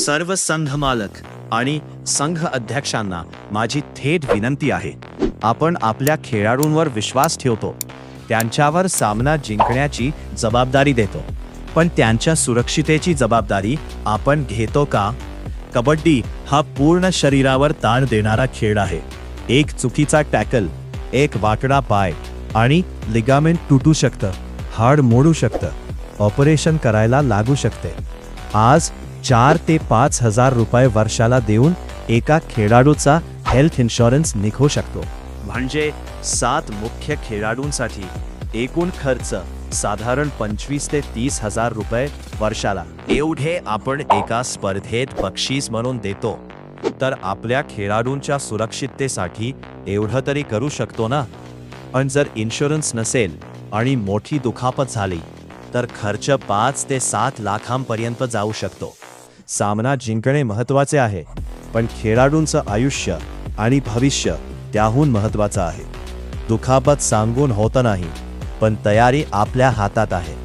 सर्व संघ मालक आणि संघ अध्यक्षांना माझी थेट विनंती आहे, आपण आपल्या खेळाडूंवर विश्वास ठेवतो, त्यांच्यावर सामना जिंकण्याची जबाबदारी देतो, पण त्यांच्या सुरक्षितेची जबाबदारी आपण घेतो का? कबड्डी हा पूर्ण शरीरावर ताण देणारा खेळ आहे. एक चुकीचा टॅकल, एक वाकडा पाय आणि लिगामेंट तुटू शकतं, हाड मोडू शकतं, ऑपरेशन करायला लागू शकते. आज 4 ते 5 हजार रुपये वर्षाला देऊन एका खेळाडूचा हेल्थ इन्शुरन्स निघू शकतो. म्हणजे 7 मुख्य खेळाडूंसाठी एकूण खर्च साधारण 25 ते 30 हजार रुपये वर्षाला. एवढे आपण एका स्पर्धेत बक्षीस म्हणून देतो, तर आपल्या खेळाडूंच्या सुरक्षिततेसाठी एवढं तरी करू शकतो ना? पण जर इन्शुरन्स नसेल आणि मोठी दुखापत झाली तर खर्च 5 ते 7 लाखांपर्यंत जाऊ शकतो. सामना जिंकणे महत्त्वाचे आहे, पण खेळाडूंचं आयुष्य आणि भविष्य त्याहून महत्त्वाचं आहे. दुखापत सांगून होत नाही, पण तयारी आपल्या हातात आहे.